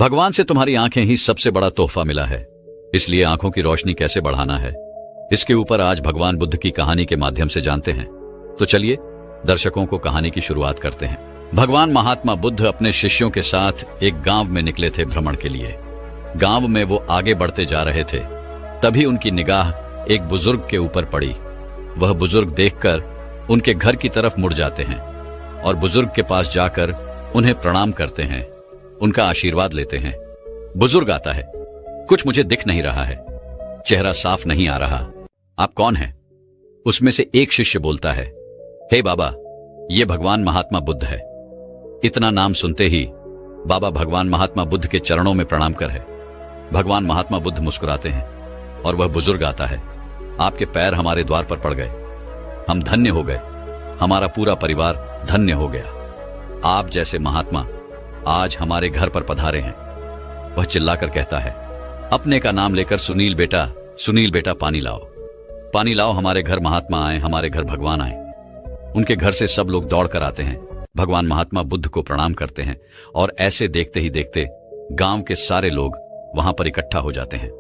भगवान से तुम्हारी आंखें ही सबसे बड़ा तोहफा मिला है, इसलिए आंखों की रोशनी कैसे बढ़ाना है, इसके ऊपर आज भगवान बुद्ध की कहानी के माध्यम से जानते हैं। तो चलिए दर्शकों को कहानी की शुरुआत करते हैं। भगवान महात्मा बुद्ध अपने शिष्यों के साथ एक गांव में निकले थे भ्रमण के लिए। गांव में वो आगे बढ़ते जा रहे थे, तभी उनकी निगाह एक बुजुर्ग के ऊपर पड़ी। वह बुजुर्ग देखकर उनके घर की तरफ मुड़ जाते हैं और बुजुर्ग के पास जाकर उन्हें प्रणाम करते हैं, उनका आशीर्वाद लेते हैं। बुजुर्ग आता है, कुछ मुझे दिख नहीं रहा है, चेहरा साफ नहीं आ रहा, आप कौन हैं? उसमें से एक शिष्य बोलता है, हे बाबा, ये भगवान महात्मा बुद्ध है। इतना नाम सुनते ही बाबा भगवान महात्मा बुद्ध के चरणों में प्रणाम कर है। भगवान महात्मा बुद्ध मुस्कुराते हैं और वह बुजुर्ग आता है, आपके पैर हमारे द्वार पर पड़ गए, हम धन्य हो गए, हमारा पूरा परिवार धन्य हो गया। आप जैसे महात्मा आज हमारे घर पर पधारे हैं। वह चिल्लाकर कहता है, अपने का नाम लेकर सुनील बेटा पानी लाओ, पानी लाओ, हमारे घर महात्मा आए, हमारे घर भगवान आए। उनके घर से सब लोग दौड़कर आते हैं, भगवान महात्मा बुद्ध को प्रणाम करते हैं और ऐसे देखते ही देखते गांव के सारे लोग वहां पर इकट्ठा हो जाते हैं।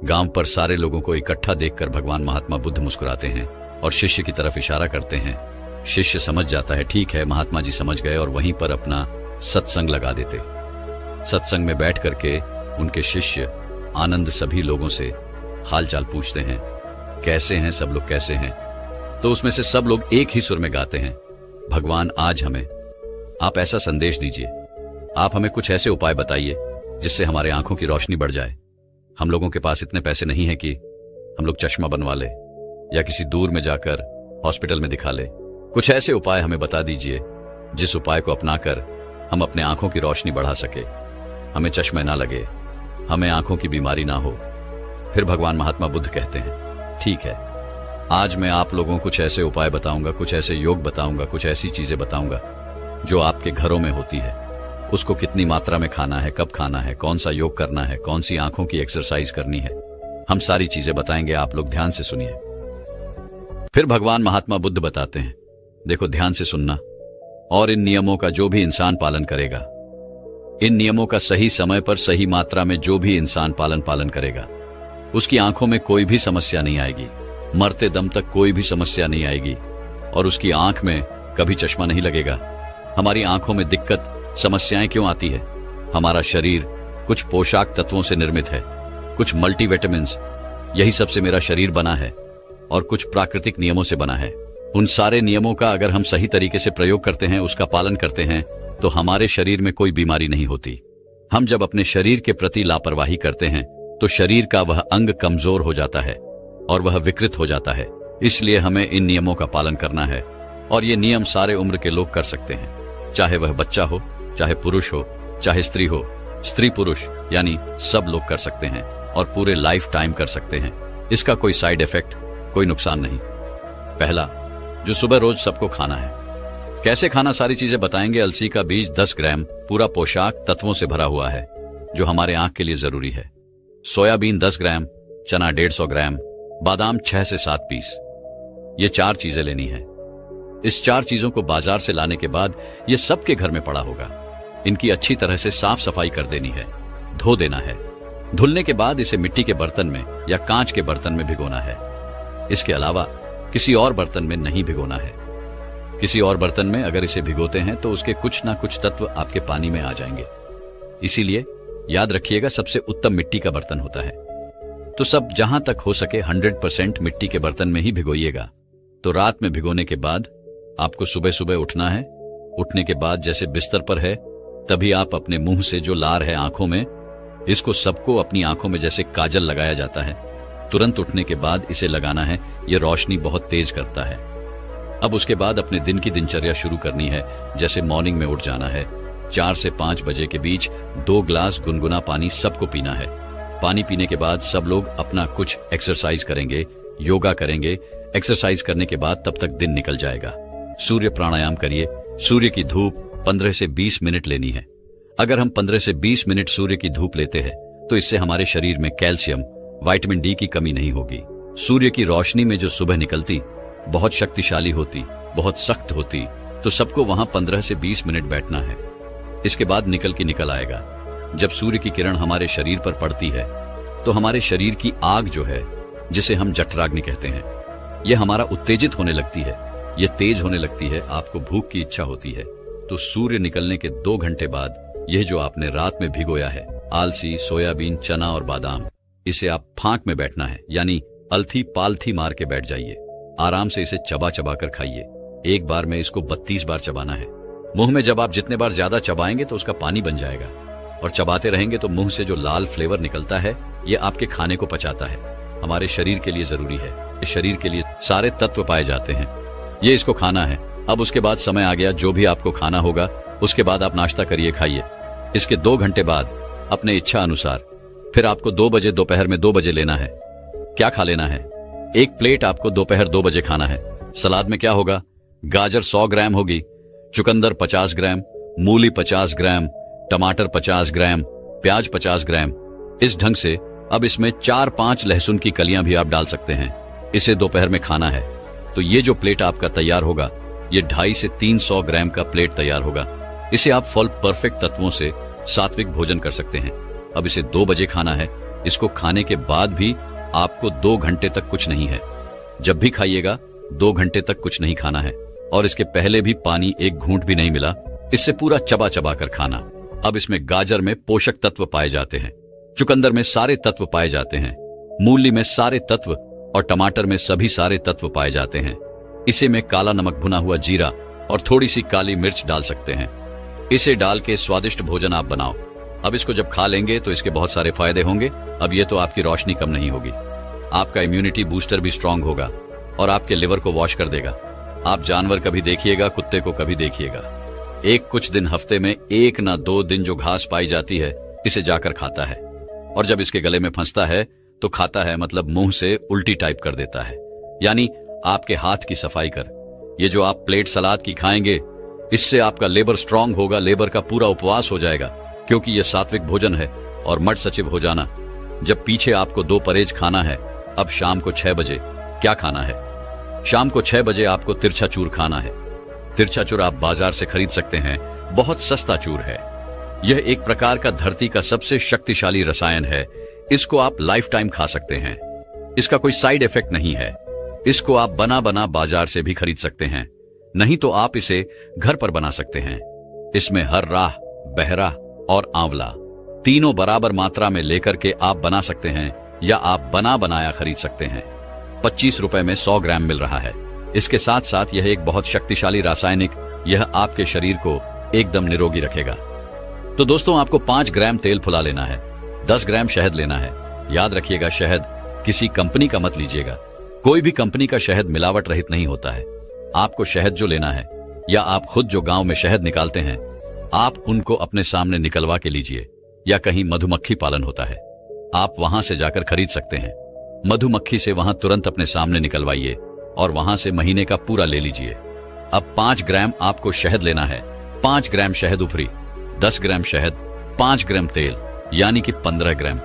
गांव पर सारे लोगों को इकट्ठा देखकर भगवान महात्मा बुद्ध मुस्कुराते हैं और शिष्य की तरफ इशारा करते हैं। शिष्य समझ जाता है, ठीक है, महात्मा जी समझ गए, और वहीं पर अपना सत्संग लगा देते। सत्संग में बैठ करके उनके शिष्य आनंद सभी लोगों से हालचाल पूछते हैं, कैसे हैं सब लोग, कैसे हैं? तो उसमें से सब लोग एक ही सुर में गाते हैं, भगवान आज हमें आप ऐसा संदेश दीजिए, आप हमें कुछ ऐसे उपाय बताइए जिससे हमारे आंखों की रोशनी बढ़ जाए। हम लोगों के पास इतने पैसे नहीं है कि हम लोग चश्मा बनवा ले या किसी दूर में जाकर हॉस्पिटल में दिखा ले। कुछ ऐसे उपाय हमें बता दीजिए जिस उपाय को अपनाकर हम अपने आंखों की रोशनी बढ़ा सके, हमें चश्मे ना लगे, हमें आंखों की बीमारी ना हो। फिर भगवान महात्मा बुद्ध कहते हैं, ठीक है, आज मैं आप लोगों को कुछ ऐसे उपाय बताऊंगा, कुछ ऐसे योग बताऊंगा, कुछ ऐसी चीजें बताऊंगा जो आपके घरों में होती है। उसको कितनी मात्रा में खाना है, कब खाना है, कौन सा योग करना है, कौन सी आंखों की एक्सरसाइज करनी है, हम सारी चीजें बताएंगे, आप लोग ध्यान से सुनिए। फिर भगवान महात्मा बुद्ध बताते हैं, देखो ध्यान से सुनना, और इन नियमों का जो भी इंसान पालन करेगा, इन नियमों का सही समय पर सही मात्रा में जो भी इंसान पालन करेगा, उसकी आंखों में कोई भी समस्या नहीं आएगी, मरते दम तक कोई भी समस्या नहीं आएगी, और उसकी आंख में कभी चश्मा नहीं लगेगा। हमारी आंखों में दिक्कत, समस्याएं क्यों आती है? हमारा शरीर कुछ पोषक तत्वों से निर्मित है, कुछ मल्टीविटामिन्स, यही सबसे मेरा शरीर बना है, और कुछ प्राकृतिक नियमों से बना है। उन सारे नियमों का अगर हम सही तरीके से प्रयोग करते हैं, उसका पालन करते हैं, तो हमारे शरीर में कोई बीमारी नहीं होती। हम जब अपने शरीर के प्रति लापरवाही करते हैं तो शरीर का वह अंग कमजोर हो जाता है और वह विकृत हो जाता है। इसलिए हमें इन नियमों का पालन करना है, और ये नियम सारे उम्र के लोग कर सकते हैं, चाहे वह बच्चा हो, चाहे पुरुष हो, चाहे स्त्री हो, स्त्री पुरुष यानी सब लोग कर सकते हैं और पूरे लाइफ टाइम कर सकते हैं। इसका कोई साइड इफेक्ट, कोई नुकसान नहीं। पहला, जो सुबह रोज सबको खाना है। कैसे खाना, सारी चीजें बताएंगे। अलसी का बीज 10 ग्राम पूरा पोषक तत्वों से भरा हुआ है जो हमारे आंख के लिए जरूरी है। सोयाबीन 10 ग्राम, चना 150 ग्राम, बादाम 6 से 7 पीस। ये 4 चीजें लेनी है। इस 4 चीजों को बाजार से लाने के बाद ये सबके घर में पड़ा होगा। इनकी अच्छी तरह से साफ सफाई कर देनी है, धो देना है। धुलने के बाद इसे मिट्टी के बर्तन में या कांच के बर्तन में भिगोना है। इसके अलावा किसी और बर्तन में नहीं भिगोना है। किसी और बर्तन में अगर इसे भिगोते हैं तो उसके कुछ ना कुछ तत्व आपके पानी में आ जाएंगे। इसीलिए याद रखिएगा, सबसे उत्तम मिट्टी का बर्तन होता है। तो सब जहां तक हो सके 100% मिट्टी के बर्तन में ही भिगोइएगा। तो रात में भिगोने के बाद आपको सुबह सुबह उठना है। उठने के बाद जैसे बिस्तर पर है, तभी आप अपने मुंह से जो लार है आंखों में, इसको सबको अपनी आंखों में जैसे काजल लगाया जाता है, तुरंत उठने के बाद इसे लगाना है। यह रोशनी बहुत तेज करता है। अब उसके बाद अपने दिन की दिनचर्या शुरू करनी है। जैसे मॉर्निंग में उठ जाना है, 4 से 5 बजे के बीच 2 ग्लास गुनगुना पानी सबको पीना है। पानी पीने के बाद सब लोग अपना कुछ एक्सरसाइज करेंगे, योगा करेंगे। एक्सरसाइज करने के बाद तब तक दिन निकल जाएगा। सूर्य प्राणायाम करिए। सूर्य की धूप 15 से 20 मिनट लेनी है। अगर हम 15 से 20 मिनट सूर्य की धूप लेते हैं तो इससे हमारे शरीर में कैल्शियम, विटामिन डी की कमी नहीं होगी। सूर्य की रोशनी में जो सुबह निकलती बहुत शक्तिशाली होती, बहुत सख्त होती, तो सबको वहां 15 से 20 मिनट बैठना है। इसके बाद निकल आएगा। जब सूर्य की किरण हमारे शरीर पर पड़ती है तो हमारे शरीर की आग जो है, जिसे हम जठराग्नि कहते हैं, यह हमारा उत्तेजित होने लगती है, यह तेज होने लगती है, आपको भूख की इच्छा होती है। तो सूर्य निकलने के 2 घंटे बाद यह जो आपने रात में भिगोया है, आलसी, सोयाबीन, चना और बादाम, इसे आप फांक में बैठना है, यानी अलथी पालथी मार के बैठ जाइए। आराम से इसे चबा चबा कर खाइए। एक बार में इसको 32 बार चबाना है। मुंह में जब आप जितने बार ज्यादा चबाएंगे तो उसका पानी बन जाएगा, और चबाते रहेंगे तो मुंह से जो लाल फ्लेवर निकलता है ये आपके खाने को पचाता है। हमारे शरीर के लिए जरूरी है, इस शरीर के लिए सारे तत्व पाए जाते हैं, ये इसको खाना है। अब उसके बाद समय आ गया, जो भी आपको खाना होगा उसके बाद आप नाश्ता करिए, खाइए। इसके 2 घंटे बाद अपने इच्छा अनुसार फिर आपको 2 बजे, दोपहर में 2 बजे लेना है। क्या खा लेना है? 1 प्लेट आपको दोपहर 2 बजे खाना है। सलाद में क्या होगा? गाजर 100 ग्राम होगी, चुकंदर 50 ग्राम, मूली 50 ग्राम, टमाटर 50 ग्राम, प्याज 50 ग्राम। इस ढंग से अब इसमें 4-5 लहसुन की कलियां भी आप डाल सकते हैं। इसे दोपहर में खाना है। तो ये जो प्लेट आपका तैयार होगा, ये 250 से 300 ग्राम का प्लेट तैयार होगा। इसे आप फल परफेक्ट तत्वों से सात्विक भोजन कर सकते हैं। अब इसे 2 बजे खाना है। इसको खाने के बाद भी आपको 2 घंटे तक कुछ नहीं है। जब भी खाइएगा 2 घंटे तक कुछ नहीं खाना है, और इसके पहले भी पानी 1 घूंट भी नहीं मिला। इससे पूरा चबा चबा कर खाना। अब इसमें गाजर में पोषक तत्व पाए जाते हैं, चुकंदर में सारे तत्व पाए जाते हैं, मूली में सारे तत्व और टमाटर में सभी सारे तत्व पाए जाते हैं। इसे में काला नमक, भुना हुआ जीरा और थोड़ी सी काली मिर्च डाल सकते हैं। इसे डाल के स्वादिष्ट भोजन आप बनाओ। अब इसको जब खा लेंगे तो इसके बहुत सारे फायदे होंगे। अब ये तो आपकी रोशनी कम नहीं होगी, आपका इम्यूनिटी बूस्टर भी स्ट्रांग होगा और आपके लिवर को वॉश कर देगा। आप जानवर कभी देखिएगा, कुत्ते को कभी देखिएगा, एक कुछ दिन हफ्ते में 1 ना 2 दिन जो घास पाई जाती है इसे जाकर खाता है, और जब इसके गले में फंसता है तो खाता है, मतलब मुंह से उल्टी टाइप कर देता है। यानी आपके हाथ की सफाई कर। ये जो आप प्लेट सलाद की खाएंगे, इससे आपका लेबर स्ट्रांग होगा, लेबर का पूरा उपवास हो जाएगा, क्योंकि यह सात्विक भोजन है। और मठ सचिव हो जाना। जब पीछे आपको 2 परहेज खाना है, अब शाम को 6 बजे क्या खाना है? शाम को 6 बजे आपको तिरछा चूर खाना है। तिरछा चूर आप बाजार से खरीद सकते हैं, बहुत सस्ता चूर है। यह एक प्रकार का धरती का सबसे शक्तिशाली रसायन है। इसको आप लाइफ टाइम खा सकते हैं, इसका कोई साइड इफेक्ट नहीं है। इसको आप बना बना बाजार से भी खरीद सकते हैं, नहीं तो आप इसे घर पर बना सकते हैं। इसमें हर्राह, बहरा और आंवला तीनों बराबर मात्रा में लेकर के आप बना सकते हैं, या आप बना बनाया खरीद सकते हैं। 25 रुपए में 100 ग्राम मिल रहा है। इसके साथ साथ यह एक बहुत शक्तिशाली रासायनिक, यह आपके शरीर को एकदम निरोगी रखेगा। तो दोस्तों, आपको 5 ग्राम तेल फुला लेना है, 10 ग्राम शहद लेना है। याद रखिएगा, शहद किसी कंपनी का मत लीजिएगा। कोई भी कंपनी का शहद मिलावट रहित नहीं होता है। आपको शहद जो लेना है, या आप खुद जो गांव में शहद निकालते हैं, आप उनको अपने सामने निकलवा के लीजिए, या कहीं मधुमक्खी पालन होता है, आप वहां से जाकर खरीद सकते हैं। मधुमक्खी से वहां तुरंत अपने सामने निकलवाइए और वहां से महीने का पूरा ले लीजिए। अब 5 ग्राम आपको शहद लेना है। 5 ग्राम शहद उफरी, 10 ग्राम शहद, 5 ग्राम तेल, यानी कि 15 ग्राम।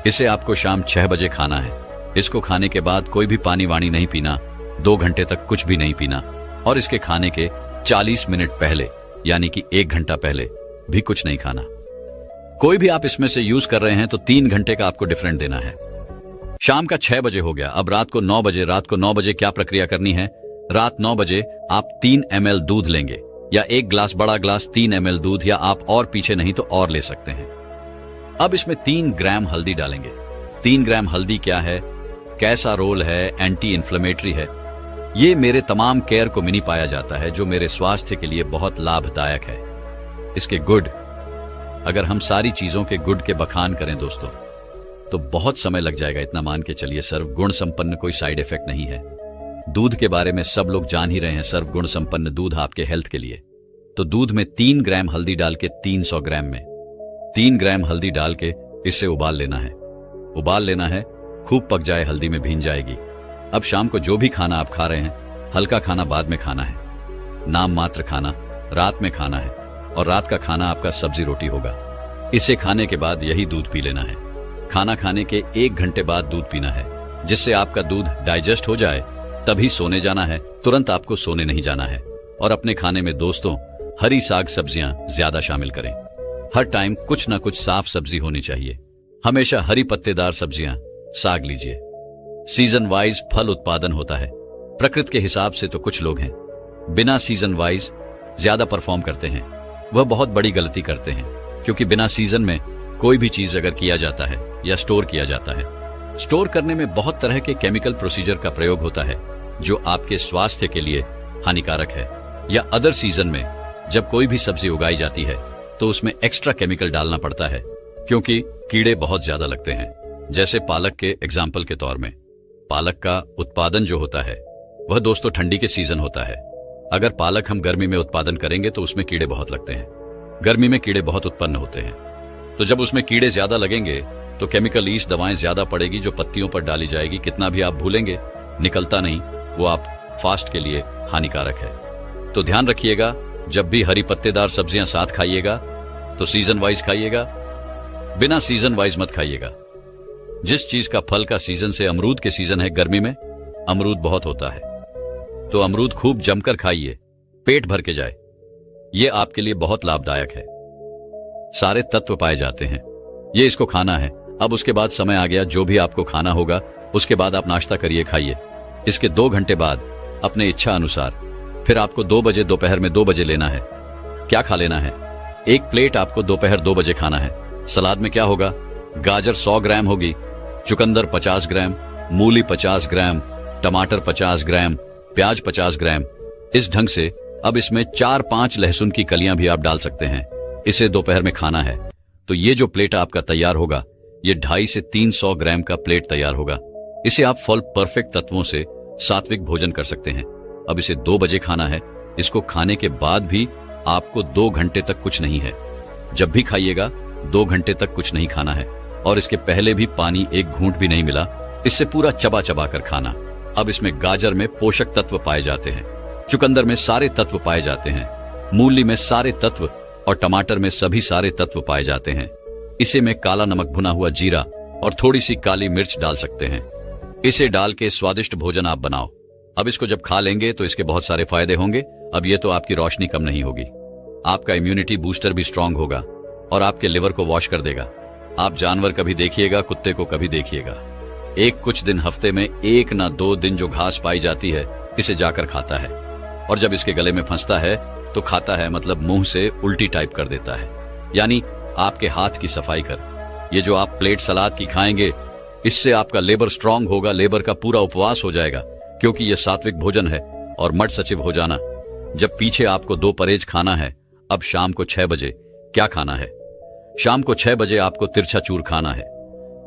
इसे आपको शाम 6 बजे खाना है। इसको खाने के बाद कोई भी पानी वाणी नहीं पीना, 2 घंटे तक कुछ भी नहीं पीना, और इसके खाने के 40 मिनट पहले, यानी कि 1 घंटा पहले भी कुछ नहीं खाना। कोई भी आप इसमें से यूज कर रहे हैं तो 3 घंटे का आपको डिफरेंट देना है। शाम का 6 बजे हो गया, अब रात को 9 बजे। रात को 9 बजे क्या प्रक्रिया करनी है? रात 9 बजे आप 3 ml दूध लेंगे, या 1 ग्लास, बड़ा ग्लास 3 ml दूध, या आप और पीछे नहीं तो और ले सकते हैं। अब इसमें 3 ग्राम हल्दी डालेंगे। 3 ग्राम हल्दी क्या है, कैसा रोल है, एंटी इन्फ्लेमेटरी है। ये मेरे तमाम केयर को मिनी पाया जाता है, जो मेरे स्वास्थ्य के लिए बहुत लाभदायक है। इसके गुड, अगर हम सारी चीजों के गुड के बखान करें दोस्तों, तो बहुत समय लग जाएगा। इतना मान के चलिए, सर्व गुण संपन्न कोई साइड इफेक्ट नहीं है। दूध के बारे में सब लोग जान ही रहे हैं, सर्व गुण संपन्न दूध आपके हेल्थ के लिए। तो दूध में 3 ग्राम हल्दी डाल के 300 ग्राम में 3 ग्राम हल्दी डाल के इसे उबाल लेना है। उबाल लेना है, खूब पक जाए, हल्दी में भीन जाएगी। अब शाम को जो भी खाना आप खा रहे हैं, हल्का खाना बाद में खाना है, नाम मात्र खाना रात में खाना है, और रात का खाना आपका सब्जी रोटी होगा। इसे खाने के बाद यही दूध पी लेना है। खाना खाने के 1 घंटे बाद दूध पीना है, जिससे आपका दूध डाइजेस्ट हो जाए, तभी सोने जाना है। तुरंत आपको सोने नहीं जाना है। और अपने खाने में दोस्तों हरी साग सब्जियां ज्यादा शामिल करें। हर टाइम कुछ ना कुछ साफ सब्जी होनी चाहिए। हमेशा हरी पत्तेदार सब्जियां, साग लीजिए। सीजन वाइज फल उत्पादन होता है। प्रकृति के हिसाब से तो कुछ लोग हैं बिना सीजन वाइज ज्यादा परफॉर्म करते हैं। वह बहुत बड़ी गलती करते हैं, क्योंकि बिना सीजन में कोई भी चीज अगर किया जाता है या स्टोर किया जाता है, स्टोर करने में बहुत तरह के केमिकल प्रोसीजर का प्रयोग होता है जो आपके स्वास्थ्य के लिए हानिकारक है। या अदर सीजन में जब कोई भी सब्जी उगाई जाती है तो उसमें एक्स्ट्रा केमिकल डालना पड़ता है, क्योंकि कीड़े बहुत ज्यादा लगते हैं। जैसे पालक के एग्जाम्पल के तौर में, पालक का उत्पादन जो होता है वह दोस्तों ठंडी के सीजन होता है। अगर पालक हम गर्मी में उत्पादन करेंगे तो उसमें कीड़े बहुत लगते हैं। गर्मी में कीड़े बहुत उत्पन्न होते हैं, तो जब उसमें कीड़े ज्यादा लगेंगे तो केमिकल ईस्ट दवाएं ज्यादा पड़ेगी जो पत्तियों पर डाली जाएगी। कितना भी आप भूलेंगे निकलता नहीं, वो आप फास्ट के लिए हानिकारक है। तो ध्यान रखिएगा, जब भी हरी पत्तेदार सब्जियां साथ खाइएगा तो सीजन वाइज खाइएगा, बिना सीजन वाइज मत खाइएगा। जिस चीज का फल का सीजन से अमरूद के सीजन है, गर्मी में अमरूद बहुत होता है, तो अमरूद खूब जमकर खाइए, पेट भर के जाए। ये आपके लिए बहुत लाभदायक है। सारे तत्व पाए जाते हैं, ये इसको खाना है। अब उसके बाद समय आ गया, जो भी आपको खाना होगा उसके बाद आप नाश्ता करिए, खाइए। इसके 2 घंटे बाद अपने इच्छा अनुसार फिर आपको 2 बजे, दोपहर में 2 बजे लेना है। क्या खा लेना है? 1 प्लेट आपको दोपहर 2 बजे खाना है। सलाद में क्या होगा? गाजर 100 ग्राम होगी, चुकंदर 50 ग्राम, मूली 50 ग्राम, टमाटर 50 ग्राम, प्याज 50 ग्राम। इस ढंग से अब इसमें 4-5 लहसुन की कलियां भी आप डाल सकते हैं। इसे दोपहर में खाना है। तो ये जो प्लेट आपका तैयार होगा, ये 250 से 300 ग्राम का प्लेट तैयार होगा। इसे आप फल परफेक्ट तत्वों से सात्विक भोजन कर सकते हैं। अब इसे 2 बजे खाना है। इसको खाने के बाद भी आपको 2 घंटे तक कुछ नहीं है। जब भी खाइएगा 2 घंटे तक कुछ नहीं खाना है। और इसके पहले भी पानी एक घूंट भी नहीं मिला, इससे पूरा चबा चबा कर खाना। अब इसमें गाजर में पोषक तत्व पाए जाते हैं, चुकंदर में सारे तत्व पाए जाते हैं, मूली में सारे तत्व और टमाटर में सभी सारे तत्व पाए जाते हैं। इसे में काला नमक, भुना हुआ जीरा और थोड़ी सी काली मिर्च डाल सकते हैं। इसे डाल के स्वादिष्ट भोजन आप बनाओ। अब इसको जब खा लेंगे तो इसके बहुत सारे फायदे होंगे। अब ये तो आपकी रोशनी कम नहीं होगी, आपका इम्यूनिटी बूस्टर भी स्ट्रांग होगा और आपके लिवर को वॉश कर देगा। आप जानवर कभी देखिएगा, कुत्ते को कभी देखिएगा, एक कुछ दिन हफ्ते में 1 ना 2 दिन जो घास पाई जाती है इसे जाकर खाता है, और जब इसके गले में फंसता है तो खाता है, मतलब मुंह से उल्टी टाइप कर देता है। यानी आपके हाथ की सफाई कर। ये जो आप प्लेट सलाद की खाएंगे, इससे आपका लेबर स्ट्रांग होगा, लेबर का पूरा उपवास हो जाएगा, क्योंकि ये सात्विक भोजन है। और मठ सचिव हो जाना। जब पीछे आपको 2 परहेज खाना है, अब शाम को 6 बजे क्या खाना है? शाम को 6 बजे आपको तिरछा चूर खाना है।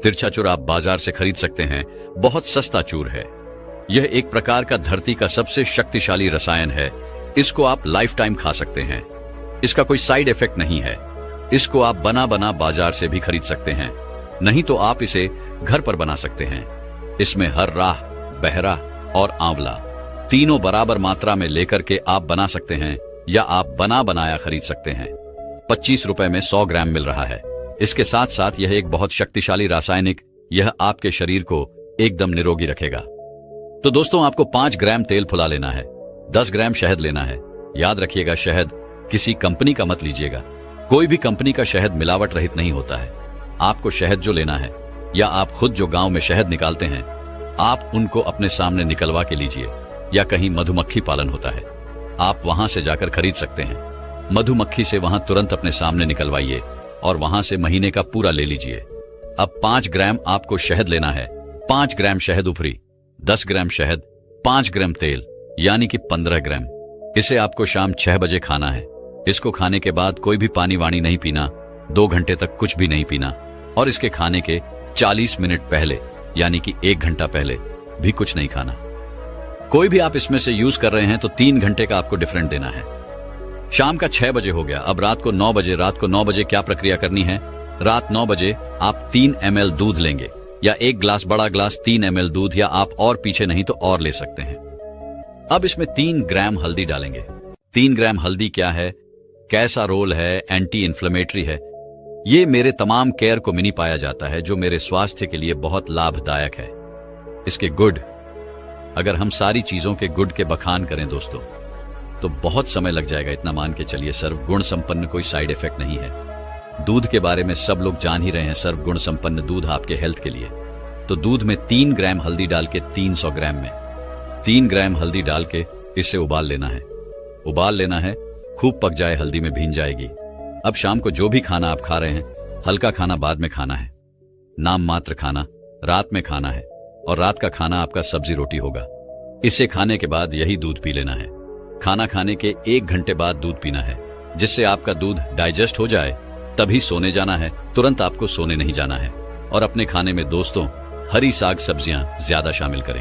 तिरछा चूर आप बाजार से खरीद सकते हैं, बहुत सस्ता चूर है। यह एक प्रकार का धरती का सबसे शक्तिशाली रसायन है। इसको आप लाइफ टाइम खा सकते हैं। इसका कोई साइड इफेक्ट नहीं है। इसको आप बना बना बाजार से भी खरीद सकते हैं, नहीं तो आप इसे घर पर बना सकते हैं। इसमें हर राह, बहरा और आंवला तीनों बराबर मात्रा में लेकर के आप बना सकते हैं, या आप बना बनाया खरीद सकते हैं। 25 रुपए में 100 ग्राम मिल रहा है। इसके साथ साथ यह एक बहुत शक्तिशाली रासायनिक, यह आपके शरीर को एकदम निरोगी रखेगा। तो दोस्तों, आपको 5 ग्राम तेल फुला लेना है, 10 ग्राम शहद लेना है। याद रखिएगा, शहद किसी कंपनी का मत लीजिएगा। कोई भी कंपनी का शहद मिलावट रहित नहीं होता है। आपको शहद जो लेना है, या आप खुद जो गांव में शहद निकालते हैं, आप उनको अपने सामने निकलवा के लीजिए। या कहीं मधुमक्खी पालन होता है, आप वहां से जाकर खरीद सकते हैं। मधुमक्खी से वहां तुरंत अपने सामने निकलवाइए और वहां से महीने का पूरा ले लीजिए। अब 5 ग्राम आपको शहद लेना है। 5 ग्राम शहद ऊपरी, 10 ग्राम शहद, 5 ग्राम तेल, यानी कि 15 ग्राम। इसे आपको शाम 6 बजे खाना है। इसको खाने के बाद कोई भी पानी वाणी नहीं पीना, 2 घंटे तक कुछ भी नहीं पीना, और इसके खाने के 40 मिनट पहले, यानी कि 1 घंटा पहले भी कुछ नहीं खाना। कोई भी आप इसमें से यूज कर रहे हैं तो 3 घंटे का आपको डिफरेंट देना है। शाम का 6 बजे हो गया। अब रात को 9 बजे, रात को 9 बजे क्या प्रक्रिया करनी है? रात 9 बजे आप 3 ml दूध लेंगे, या 1 ग्लास, बड़ा ग्लास 3 ml दूध, या आप और पीछे नहीं तो और ले सकते हैं। अब इसमें 3 ग्राम हल्दी डालेंगे। 3 ग्राम हल्दी क्या है, कैसा रोल है, एंटी इन्फ्लेमेटरी है। ये मेरे तमाम केयर को मिनी पाया जाता है, जो मेरे स्वास्थ्य के लिए बहुत लाभदायक है। इसके गुड, अगर हम सारी चीजों के गुड के बखान करें दोस्तों, तो बहुत समय लग जाएगा। इतना मान के चलिए, सर्व गुण संपन्न कोई साइड इफेक्ट नहीं है। दूध के बारे में सब लोग जान ही रहे हैं, सर्वगुण संपन्न दूध आपके हेल्थ के लिए। तो दूध में 3 ग्राम हल्दी डाल के 300 ग्राम में 3 ग्राम हल्दी डाल के इसे उबाल लेना है। उबाल लेना है, खूब पक जाए, हल्दी में भीन जाएगी। अब शाम को जो भी खाना आप खा रहे हैं, हल्का खाना बाद में खाना है, नाम मात्र खाना रात में खाना है, और रात का खाना आपका सब्जी रोटी होगा। इसे खाने के बाद यही दूध पी लेना है। खाना खाने के 1 घंटे बाद दूध पीना है, जिससे आपका दूध डाइजेस्ट हो जाए, तभी सोने जाना है। तुरंत आपको सोने नहीं जाना है। और अपने खाने में दोस्तों हरी साग सब्जियां ज्यादा शामिल करें।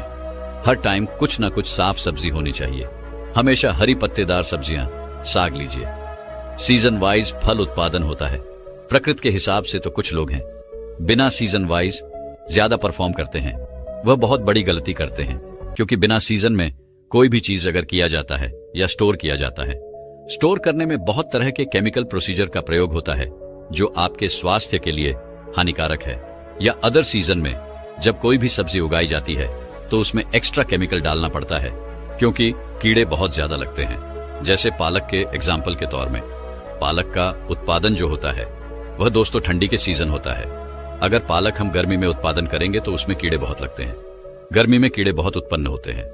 हर टाइम कुछ ना कुछ साफ सब्जी होनी चाहिए। हमेशा हरी पत्तेदार सब्जियां, साग लीजिए। सीजन वाइज फल उत्पादन होता है। प्रकृति के हिसाब से तो कुछ लोग हैं बिना सीजन वाइज ज्यादा परफॉर्म करते हैं। वह बहुत बड़ी गलती करते हैं, क्योंकि बिना सीजन में कोई भी चीज अगर किया जाता है या स्टोर किया जाता है, स्टोर करने में बहुत तरह के केमिकल प्रोसीजर का प्रयोग होता है, जो आपके स्वास्थ्य के लिए हानिकारक है। या अदर सीजन में जब कोई भी सब्जी उगाई जाती है तो उसमें एक्स्ट्रा केमिकल डालना पड़ता है, क्योंकि कीड़े बहुत ज्यादा लगते हैं। जैसे पालक के एग्जाम्पल के तौर में, पालक का उत्पादन जो होता है वह दोस्तों ठंडी के सीजन होता है। अगर पालक हम गर्मी में उत्पादन करेंगे तो उसमें कीड़े बहुत लगते हैं। गर्मी में कीड़े बहुत उत्पन्न होते हैं,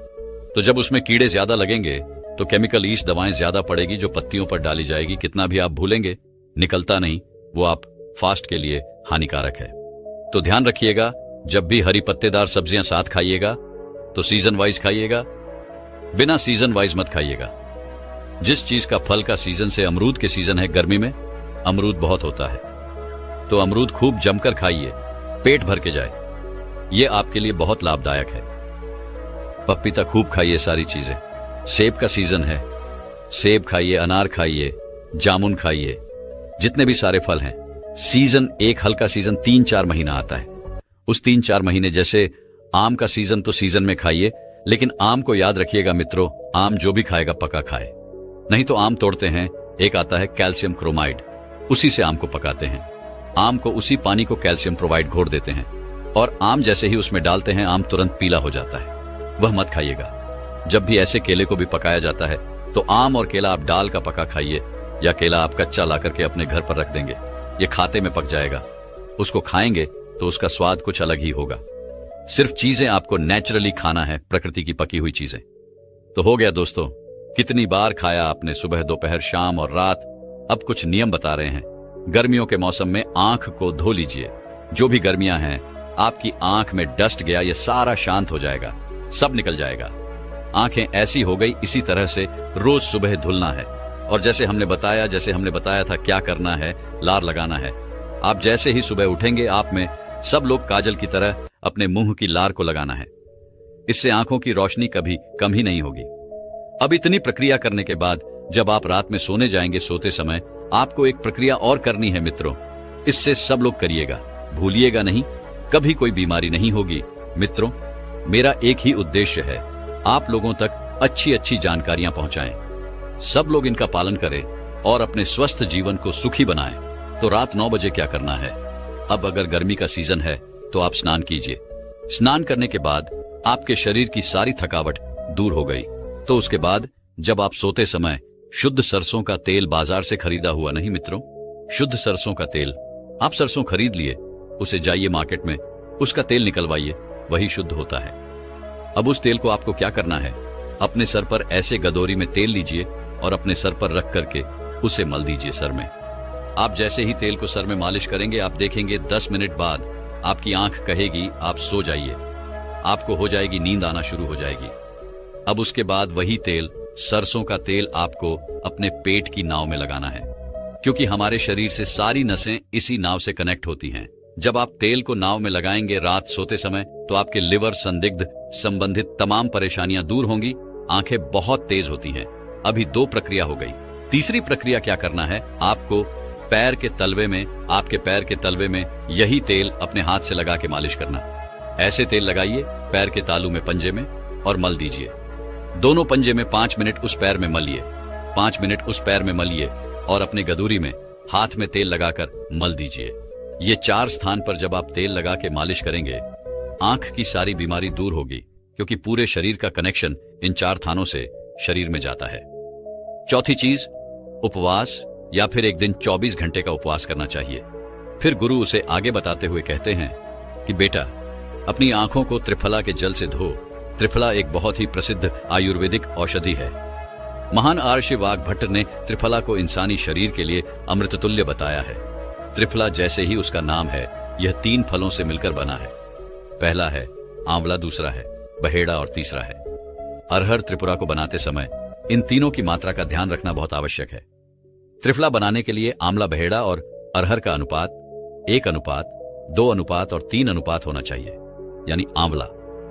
तो जब उसमें कीड़े ज्यादा लगेंगे तो केमिकल ईस्ट दवाएं ज्यादा पड़ेगी, जो पत्तियों पर डाली जाएगी। कितना भी आप भूलेंगे, निकलता नहीं, वो आप फास्ट के लिए हानिकारक है। तो ध्यान रखिएगा, जब भी हरी पत्तेदार सब्जियां साथ खाइएगा तो सीजन वाइज खाइएगा, बिना सीजन वाइज मत खाइएगा। जिस चीज का फल का सीजन से, अमरूद के सीजन है, गर्मी में अमरूद बहुत होता है, तो अमरूद खूब जमकर खाइए, पेट भर के जाए, ये आपके लिए बहुत लाभदायक है। पपीता खूब खाइए, सारी चीजें। सेब का सीजन है, सेब खाइए, अनार खाइए, जामुन खाइए, जितने भी सारे फल हैं। सीजन एक हल्का सीजन 3-4 महीना आता है। उस 3-4 महीने, जैसे आम का सीजन, तो सीजन में खाइए, लेकिन आम को याद रखिएगा मित्रों, आम जो भी खाएगा पका खाए, नहीं तो आम तोड़ते हैं, एक आता है कैल्शियम क्रोमाइड, उसी से आम को पकाते हैं। आम को उसी पानी को कैल्शियम प्रोवाइड घोर देते हैं, और आम जैसे ही उसमें डालते हैं, आम तुरंत पीला हो जाता है। वह मत खाइएगा। जब भी ऐसे केले को भी पकाया जाता है तो आम और केला आप डाल का पका खाइए, या केला आप कच्चा ला करके अपने घर पर रख देंगे, ये खाते में पक जाएगा। उसको खाएंगे तो उसका स्वाद कुछ अलग ही होगा। सिर्फ चीजें आपको नेचुरली खाना है, प्रकृति की पकी हुई चीजें। तो हो गया दोस्तों, कितनी बार खाया आपने, सुबह, दोपहर, शाम और रात। अब कुछ नियम बता रहे हैं। गर्मियों के मौसम में आंख को धो लीजिए। जो भी गर्मियां हैं, आपकी आंख में डस्ट गया, ये सारा शांत हो जाएगा, सब निकल जाएगा। आंखें ऐसी हो गई, इसी तरह से रोज सुबह धुलना है। और जैसे हमने बताया था क्या करना है, लार लगाना है। आप जैसे ही सुबह उठेंगे, आप में सब लोग काजल की तरह अपने मुंह की लार को लगाना है। इससे आंखों की रोशनी कभी कम ही नहीं होगी। अब इतनी प्रक्रिया करने के बाद जब आप रात में सोने जाएंगे, सोते समय आपको एक प्रक्रिया और करनी है मित्रों। इससे सब लोग करिएगा, भूलिएगा नहीं, कभी कोई बीमारी नहीं होगी। मित्रों, मेरा एक ही उद्देश्य है, आप लोगों तक अच्छी अच्छी जानकारियां पहुंचाएं। सब लोग इनका पालन करें और अपने स्वस्थ जीवन को सुखी बनाएं। तो रात 9 बजे क्या करना है? अब अगर गर्मी का सीजन है तो आप स्नान कीजिए। स्नान करने के बाद आपके शरीर की सारी थकावट दूर हो गई, तो उसके बाद जब आप सोते समय शुद्ध सरसों का तेल बाजार से खरीदा हुआ नहीं मित्रों, शुद्ध सरसों का तेल, आप सरसों खरीद लिए, उसे जाइए मार्केट में, उसका तेल निकलवाइए, वही शुद्ध होता है। अब उस तेल को आपको क्या करना है? अपने सर पर ऐसे गदोरी में तेल लीजिए और अपने सर पर रख करके उसे मल दीजिए सर में। आप जैसे ही तेल को सर में मालिश करेंगे, आप देखेंगे 10 मिनट बाद आपकी आंख कहेगी आप सो जाइए, आपको हो जाएगी नींद आना शुरू हो जाएगी। अब उसके बाद वही तेल, सरसों का तेल, आपको अपने पेट की नाव में लगाना है, क्योंकि हमारे शरीर से सारी नसें इसी नाव से कनेक्ट होती हैं। जब आप तेल को नाव में लगाएंगे रात सोते समय, तो आपके लिवर संदिग्ध संबंधित तमाम परेशानियां दूर होंगी। आंखें बहुत तेज होती हैं। अभी 2 प्रक्रिया हो गई। तीसरी प्रक्रिया क्या करना है? आपको पैर के तलवे में, आपके पैर के तलवे में यही तेल अपने हाथ से लगा के मालिश करना। ऐसे तेल लगाइए पैर के तालू में, पंजे में, और मल दीजिए। दोनों पंजे में 5 मिनट उस पैर में मलिए, 5 मिनट उस पैर में मलिए, और अपने गदूरी में हाथ में तेल लगाकर मल दीजिए। ये 4 स्थान पर जब आप तेल लगा के मालिश करेंगे, आंख की सारी बीमारी दूर होगी, क्योंकि पूरे शरीर का कनेक्शन इन 4 थानों से शरीर में जाता है। चौथी चीज, उपवास या फिर एक दिन 24 घंटे का उपवास करना चाहिए। फिर गुरु उसे आगे बताते हुए कहते हैं कि बेटा, अपनी आंखों को त्रिफला के जल से धो। त्रिफला एक बहुत ही प्रसिद्ध आयुर्वेदिक औषधि है। महान आर्षि वाग्भट्ट ने त्रिफला को इंसानी शरीर के लिए अमृततुल्य बताया है। त्रिफला जैसे ही उसका नाम है, यह 3 फलों से मिलकर बना है। पहला है आंवला, दूसरा है बहेड़ा और तीसरा है अरहर। त्रिपुरा को बनाते समय इन तीनों की मात्रा का ध्यान रखना बहुत आवश्यक है। त्रिफला बनाने के लिए आंवला, बहेड़ा और अरहर का अनुपात 1:2 अनुपात और 3 अनुपात होना चाहिए। यानी आंवला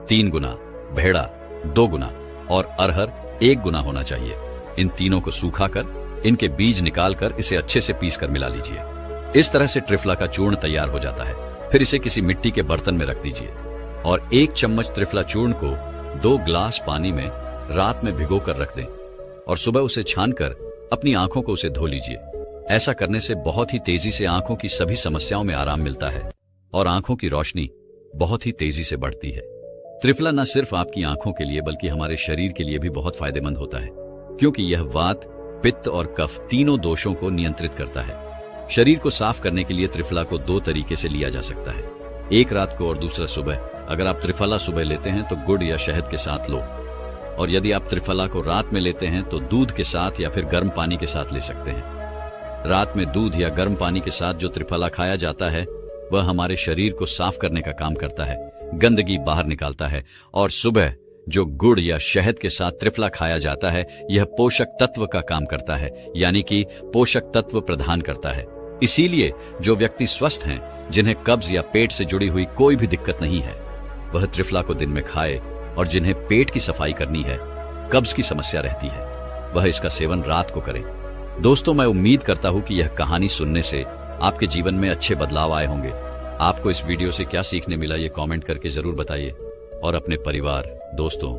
3 गुना, बहेड़ा 2 गुना और अरहर 1 गुना होना चाहिए। इन तीनों को सूखाकर इनके बीज निकालकर इसे अच्छे से पीस कर मिला लीजिए। इस तरह से त्रिफला का चूर्ण तैयार हो जाता है। फिर इसे किसी मिट्टी के बर्तन में रख दीजिए और 1 चम्मच त्रिफला चूर्ण को 2 ग्लास पानी में रात में भिगो कर रख दें और सुबह उसे छानकर अपनी आंखों को उसे धो लीजिए। ऐसा करने से बहुत ही तेजी से आंखों की सभी समस्याओं में आराम मिलता है और आंखों की रोशनी बहुत ही तेजी से बढ़ती है। त्रिफला न सिर्फ आपकी आंखों के लिए बल्कि हमारे शरीर के लिए भी बहुत फायदेमंद होता है, क्योंकि यह वात, पित्त और कफ तीनों दोषों को नियंत्रित करता है। शरीर को साफ करने के लिए त्रिफला को 2 तरीके से लिया जा सकता है, एक रात को और दूसरा सुबह। अगर आप त्रिफला सुबह लेते हैं तो गुड़ या शहद के साथ लो, और यदि आप त्रिफला को रात में लेते हैं तो दूध के साथ या फिर गर्म पानी के साथ ले सकते हैं। रात में दूध या गर्म पानी के साथ जो त्रिफला खाया जाता है वह हमारे शरीर को साफ करने का काम करता है, गंदगी बाहर निकालता है। और सुबह जो गुड़ या शहद के साथ त्रिफला खाया जाता है, यह पोषक तत्व का काम करता है, यानी कि पोषक तत्व प्रदान करता है। इसीलिए जो व्यक्ति स्वस्थ हैं, जिन्हें कब्ज या पेट से जुड़ी हुई कोई भी दिक्कत नहीं है, वह त्रिफला को दिन में खाए, और जिन्हें पेट की सफाई करनी है, कब्ज की समस्या रहती है, वह इसका सेवन रात को करें। दोस्तों, मैं उम्मीद करता हूं कि यह कहानी सुनने से आपके जीवन में अच्छे बदलाव आए होंगे। आपको इस वीडियो से क्या सीखने मिला, ये कमेंट करके जरूर बताइए और अपने परिवार, दोस्तों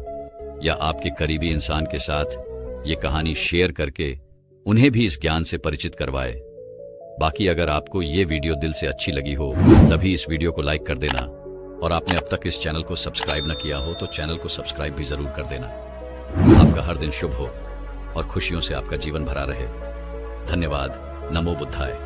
या आपके करीबी इंसान के साथ ये कहानी शेयर करके उन्हें भी इस ज्ञान से परिचित करवाए। बाकी अगर आपको ये वीडियो दिल से अच्छी लगी हो तभी इस वीडियो को लाइक कर देना, और आपने अब तक इस चैनल को सब्सक्राइब न किया हो तो चैनल को सब्सक्राइब भी जरूर कर देना। आपका हर दिन शुभ हो और खुशियों से आपका जीवन भरा रहे। धन्यवाद। नमो बुद्धाय।